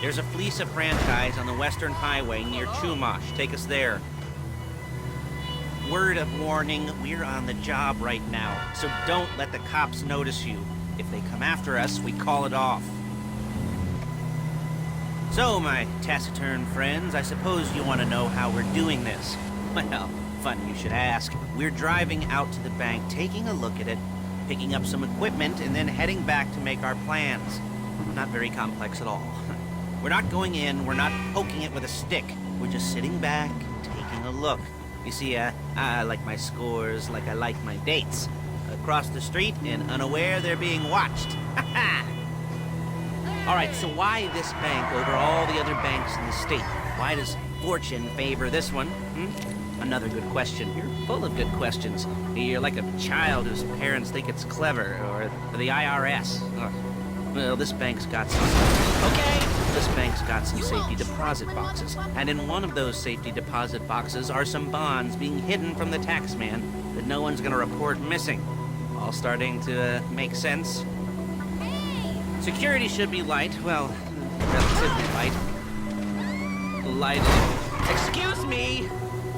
There's a Fleeca franchise on the Western Highway near Chumash. Take us there. Word of warning, we're on the job right now, so don't let the cops notice you. If they come after us, we call it off. So, my taciturn friends, I suppose you want to know how we're doing this. Well, funny you should ask. We're driving out to the bank, taking a look at it, picking up some equipment, and then heading back to make our plans. Not very complex at all. We're not going in, we're not poking it with a stick. We're just sitting back, taking a look. You see, I like my scores like I like my dates. Across the street and unaware they're being watched. Alright, so why this bank over all the other banks in the state? Why does fortune favor this one? Another good question. You're full of good questions. You're like a child whose parents think it's clever, or the IRS. Ugh. Well, this bank's got some... Okay! This bank's got some safety deposit boxes. And in one of those safety deposit boxes are some bonds being hidden from the tax man that no one's gonna report missing. All starting to make sense? Security should be light. Well, relatively light. Light... Excuse me!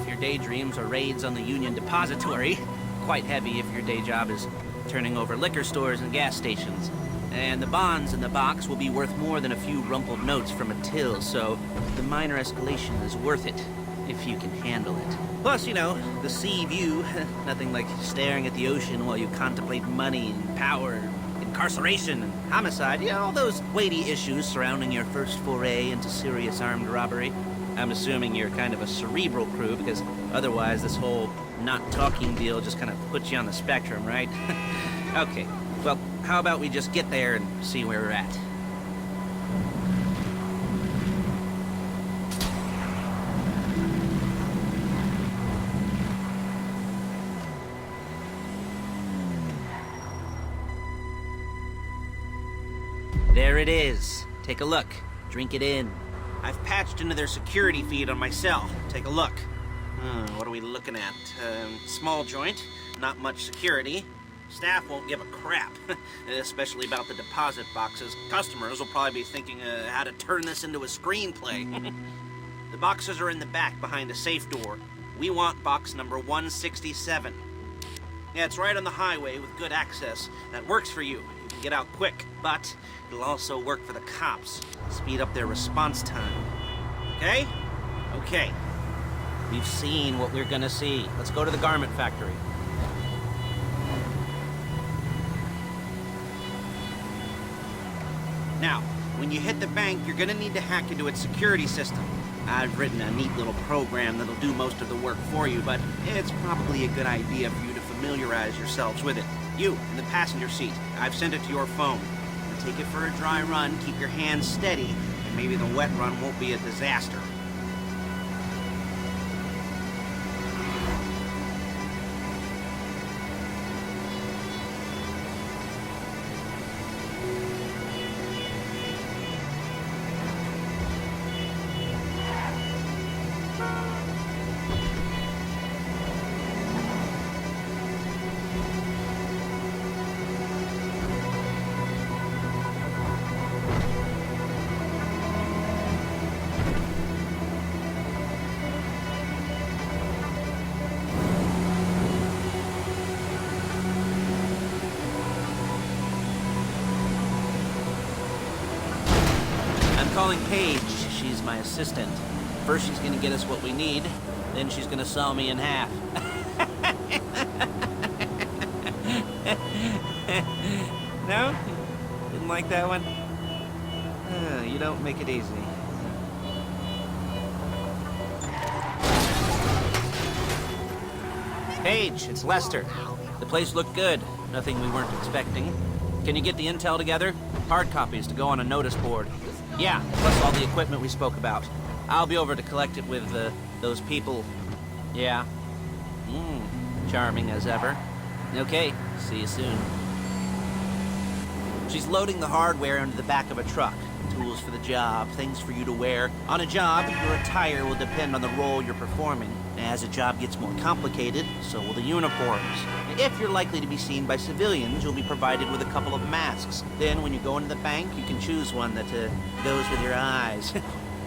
If your daydreams are raids on the Union Depository, quite heavy if your day job is turning over liquor stores and gas stations. And the bonds in the box will be worth more than a few rumpled notes from a till, so the minor escalation is worth it, if you can handle it. Plus, you know, the sea view, nothing like staring at the ocean while you contemplate money and power, incarceration and homicide, you know, all those weighty issues surrounding your first foray into serious armed robbery. I'm assuming you're kind of a cerebral crew, because otherwise this whole not talking deal just kind of puts you on the spectrum, right? Okay. Well, how about we just get there and see where we're at? There it is. Take a look. Drink it in. I've patched into their security feed on my cell. Take a look. What are we looking at? Small joint, not much security. Staff won't give a crap, especially about the deposit boxes. Customers will probably be thinking how to turn this into a screenplay. The boxes are in the back behind a safe door. We want box number 167. Yeah, it's right on the highway with good access. That works for you. You can get out quick, but it'll also work for the cops. Speed up their response time. Okay? Okay. We've seen what we're gonna see. Let's go to the garment factory. Now, when you hit the bank, you're gonna need to hack into its security system. I've written a neat little program that'll do most of the work for you, but it's probably a good idea for you to familiarize yourselves with it. You, in the passenger seat, I've sent it to your phone. Take it for a dry run, keep your hands steady, and maybe the wet run won't be a disaster. Calling Paige. She's my assistant. First she's gonna get us what we need, then she's gonna saw me in half. No? Didn't like that one? You don't make it easy. Paige, it's Lester. The place looked good. Nothing we weren't expecting. Can you get the intel together? Hard copies to go on a notice board. Yeah, plus all the equipment we spoke about. I'll be over to collect it with, those people. Yeah. Charming as ever. Okay, see you soon. She's loading the hardware into the back of a truck. Tools for the job, things for you to wear. On a job, your attire will depend on the role you're performing. As a job gets more complicated, so will the uniforms. If you're likely to be seen by civilians, you'll be provided with a couple of masks. Then, when you go into the bank, you can choose one that goes with your eyes.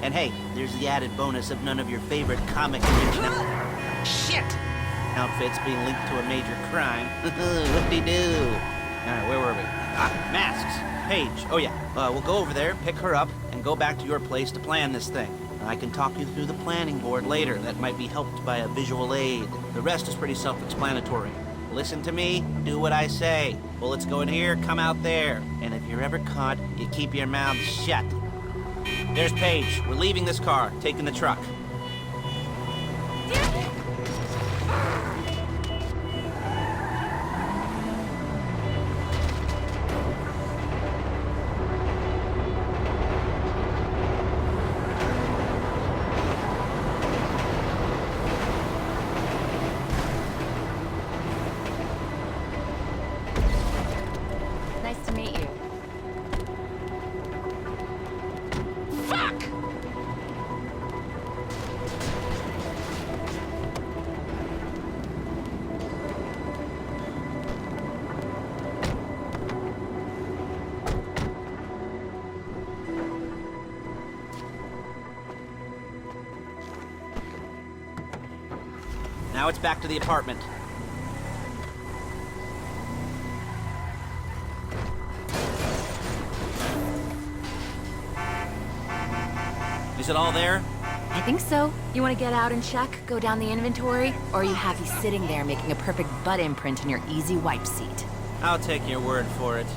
And hey, there's the added bonus of none of your favorite comic shit! Outfits being linked to a major crime. Whoop-de-doo. Alright, where were we? Masks. Paige. Oh yeah, we'll go over there, pick her up, and go back to your place to plan this thing. I can talk you through the planning board later. That might be helped by a visual aid. The rest is pretty self-explanatory. Listen to me, do what I say. Bullets go in here, come out there. And if you're ever caught, you keep your mouth shut. There's Paige. We're leaving this car, taking the truck. Nice to meet you. Fuck! Now it's back to the apartment. Is it all there? I think so. You want to get out and check, go down the inventory, or are you happy sitting there making a perfect butt imprint in your easy wipe seat? I'll take your word for it.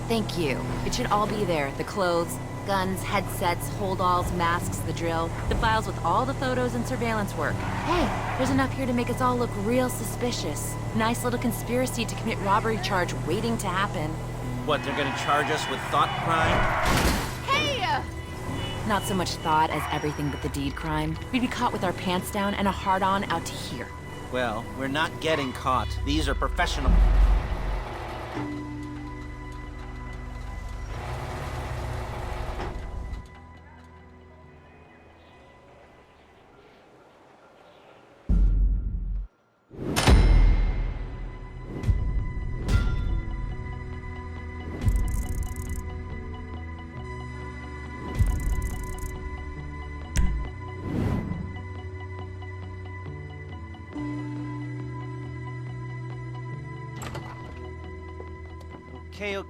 Thank you. It should all be there. The clothes, guns, headsets, hold-alls, masks, the drill, the files with all the photos and surveillance work. Hey, there's enough here to make us all look real suspicious. Nice little conspiracy to commit robbery charge waiting to happen. What, they're gonna charge us with thought crime? Not so much thought as everything but the deed crime. We'd be caught with our pants down and a hard-on out to here. Well, we're not getting caught. These are professional.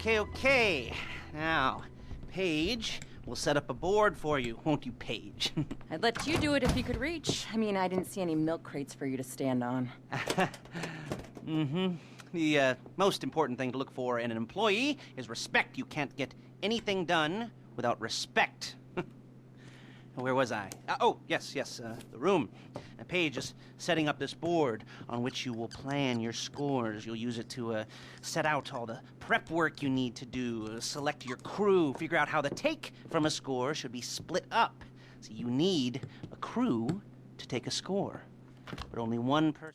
Okay. Now, Paige, we'll set up a board for you, won't you, Paige? I'd let you do it if you could reach. I mean, I didn't see any milk crates for you to stand on. The most important thing to look for in an employee is respect. You can't get anything done without respect. Where was I? Yes, the room. Paige is setting up this board on which you will plan your scores. You'll use it to set out all the prep work you need to do, select your crew, figure out how the take from a score should be split up. So you need a crew to take a score, but only one person.